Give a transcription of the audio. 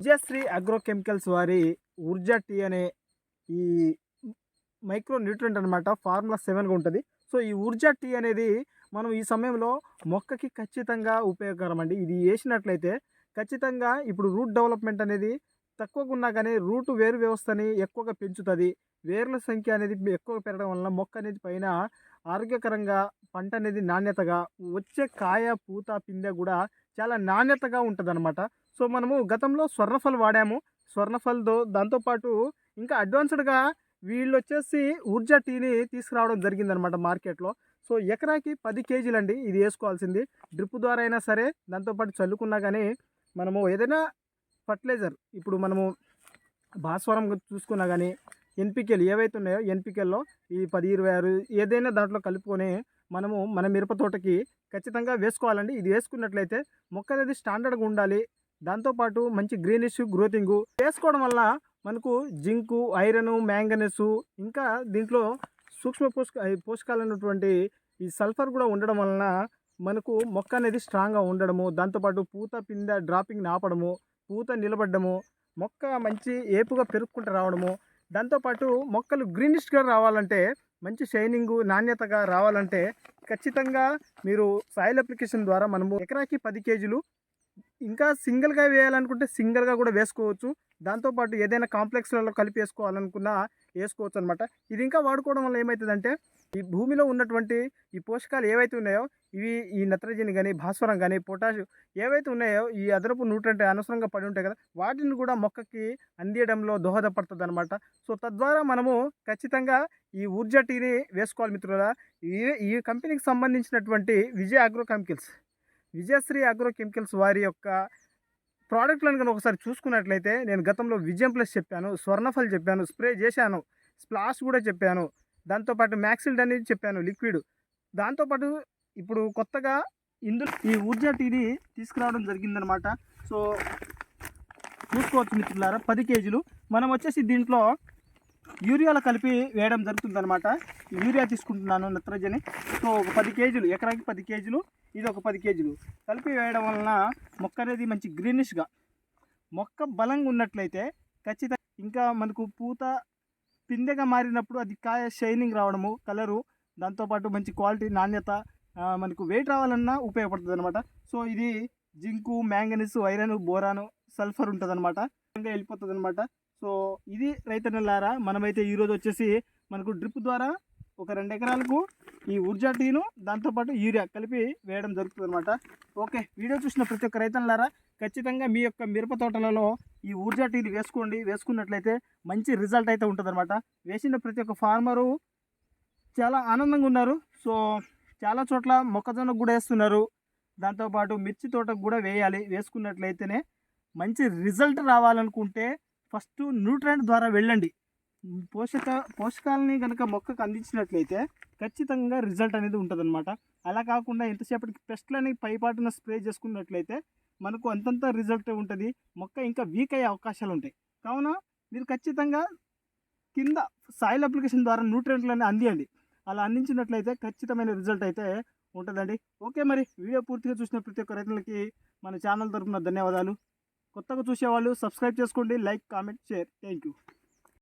Vijayasri agrochemicals వారి Urja tea అనే ఈ మైక్రో న్యూట్రియంట్ అనమాట. ఫార్ములా 7గా ఉంటుంది. సో ఈ ఊర్జా టీ అనేది మనం ఈ సమయంలో మొక్కకి ఖచ్చితంగా ఉపయోగకరం అండి. ఇది వేసినట్లయితే ఖచ్చితంగా ఇప్పుడు రూట్ డెవలప్మెంట్ అనేది తక్కువగా ఉన్నా కానీ రూట్ వేరు వ్యవస్థని ఎక్కువగా పెంచుతుంది. వేర్ల సంఖ్య అనేది ఎక్కువగా పెరగడం వలన మొక్క అనేది పైన ఆరోగ్యకరంగా, పంట అనేది నాణ్యతగా, వచ్చే కాయ పూత పిందె కూడా చాలా నాణ్యతగా ఉంటుందన్నమాట. సో మనము గతంలో స్వర్ణఫల్ వాడాము. స్వర్ణఫల్‌తో దాంతోపాటు ఇంకా అడ్వాన్స్‌డ్‌గా వీళ్ళొచ్చేసి ఊర్జా టీని తీసుకురావడం జరిగిందనమాట మార్కెట్‌లో. సో ఎకరాకి 10 కేజీలండి ఇది ఏసుకోవాల్సింది. డ్రిప్ ద్వారా అయినా సరే, దాంతోపాటు చల్లుకున్నా గానీ మనము ఏదైనా ఫర్టిలైజర్ ఇప్పుడు మనము భాస్వరం చూసుకున్నా గానీ, ఎన్‌పికేలు ఏవైతే ఉన్నాయో ఎన్‌పికేల్లో ఈ 10, 26 ఏదైనా దాంట్లో కలుపుకొని మనము మన మిరప తోటకి ఖచ్చితంగా వేసుకోవాలండి. ఇది వేసుకున్నట్లయితే మొక్క అనేది స్టాండర్డ్‌గా ఉండాలి. దాంతోపాటు మంచి గ్రీనిష్ గ్రోతింగు వేసుకోవడం వల్ల మనకు జింకు, ఐరను, మ్యాంగనీసు ఇంకా దీంట్లో సూక్ష్మ పోషకాలైనటువంటి ఈ సల్ఫర్ కూడా ఉండడం వలన మనకు మొక్క అనేది స్ట్రాంగ్‌గా ఉండడము, దాంతోపాటు పూత పిందె డ్రాపింగ్‌ని ఆపడము, పూత నిలబడ్డము, మొక్క మంచి ఏపుగా పెరుక్కుంటూ రావడము, దాంతోపాటు మొక్కలు గ్రీనిష్‌గా రావాలంటే, మంచి షైనింగు నాణ్యతగా రావాలంటే ఖచ్చితంగా మీరు సాయిల్ అప్లికేషన్ ద్వారా మనము ఎకరాకి 10 కేజీలు ఇంకా సింగిల్‌గా వేయాలనుకుంటే సింగిల్‌గా కూడా వేసుకోవచ్చు. దాంతోపాటు ఏదైనా కాంప్లెక్స్‌లలో కలిపి వేసుకోవాలనుకున్నా వేసుకోవచ్చనమాట. ఇది ఇంకా వాడుకోవడం వల్ల ఏమైతదంటే, ఈ భూమిలో ఉన్నటువంటి ఈ పోషకాలు ఏవైతే ఉన్నాయో, ఇవి ఈ నత్రజని గాని, భాస్వరం గాని, పొటాష్ ఏవైతే ఉన్నాయో, ఈ అదనపు న్యూట్రియంట్ అనవసరంగా పడి ఉంటాయి కదా! వాటిని కూడా మొక్కకి అందియడంలో దోహదపడుతదనమాట. సో తద్వారా మనము ఖచ్చితంగా ఈ ఊర్జా టీని వేసుకోవాలి మిత్రులారా. ఈ ఈ కంపెనీకి సంబంధించినటువంటి విజయశ్రీ అగ్రో కెమికల్స్ వారి యొక్క ప్రోడక్ట్లను కనుక ఒకసారి చూసుకున్నట్లయితే, నేను గతంలో విజయం ప్లస్ చెప్పాను, స్వర్ణఫల్ చెప్పాను, స్ప్రే చేశాను, స్ప్లాష్ కూడా చెప్పాను, దాంతోపాటు మ్యాక్సిల్డ్ అనేది చెప్పాను లిక్విడ్. దాంతోపాటు ఇప్పుడు కొత్తగా ఇందులో ఈ ఊర్జా టీని తీసుకురావడం జరిగిందనమాట. సో చూసుకోవచ్చు మిత్రులారా, 10 కేజీలు మనం వచ్చేసి దీంట్లో యూరియాలో కలిపి వేయడం జరుగుతుందనమాట. యూరియా తీసుకుంటున్నాను నత్రజని. సో ఒక 10 కేజీలు, ఎకరాకి 10 కేజీలు, ఇది ఒక 10 కేజీలు కలిపి వేయడం వలన మొక్క అనేది మంచి గ్రీనిష్గా, మొక్క బలంగా ఉన్నట్లయితే ఖచ్చితంగా ఇంకా మనకు పూత పిందెగా మారినప్పుడు అది కాయ షైనింగ్ రావడము, కలరు, దాంతోపాటు మంచి క్వాలిటీ నాణ్యత, మనకు వెయిట్ రావాలన్నా ఉపయోగపడుతుంది అనమాట. సో ఇది జింకు, మ్యాంగనీస్, ఐరన్, బోరాను, సల్ఫర్ ఉంటుంది అనమాట, వెళ్ళిపోతుంది అనమాట. సో ఇది రైతన్నలారా, మనమైతే ఈరోజు వచ్చేసి మనకు డ్రిప్ ద్వారా ఒక 2 ఎకరాలకు ఈ ఊర్జా టీను దాంతోపాటు యూరియా కలిపి వేయడం జరుగుతుంది అనమాట. ఓకే, వీడియో చూసిన ప్రతి ఒక్క రైతన్నలారా ఖచ్చితంగా మీ యొక్క మిరప తోటలలో ఈ ఊర్జా టీని వేసుకోండి. వేసుకున్నట్లయితే మంచి రిజల్ట్ అయితే ఉంటుంది అనమాట. వేసిన ప్రతి ఒక్క ఫార్మరు చాలా ఆనందంగా ఉన్నారు. సో చాలా చోట్ల మొక్కజొన్నకు కూడా వేస్తున్నారు, దాంతోపాటు మిర్చి తోటకు కూడా వేయాలి. వేసుకున్నట్లయితేనే మంచి రిజల్ట్ రావాలనుకుంటే ఫస్ట్ న్యూట్రియంట్ ద్వారా వెళ్ళండి. పోషకాలని కనుక మొక్కకు అందించినట్లయితే ఖచ్చితంగా రిజల్ట్ అనేది ఉంటుందన్నమాట. అలా కాకుండా ఎంతసేపటికి పెస్ట్లని పైపాటున స్ప్రే చేసుకున్నట్లయితే మనకు అంతంత రిజల్ట్ ఉంటుంది, మొక్క ఇంకా వీక్ అయ్యే అవకాశాలు ఉంటాయి. కావున మీరు ఖచ్చితంగా కింద సాయిల్ అప్లికేషన్ ద్వారా న్యూట్రియంట్లని అందియండి. అలా అందించినట్లయితే ఖచ్చితమైన రిజల్ట్ అయితే ఉంటుందండి. ఓకే, మరి వీడియో పూర్తిగా చూసిన ప్రతి ఒక్క రైతులకి మన ఛానల్ తరఫున ధన్యవాదాలు. కొత్తగా చూసేవాళ్ళు సబ్స్క్రైబ్ చేసుకోండి, like, comment, share. Thank you.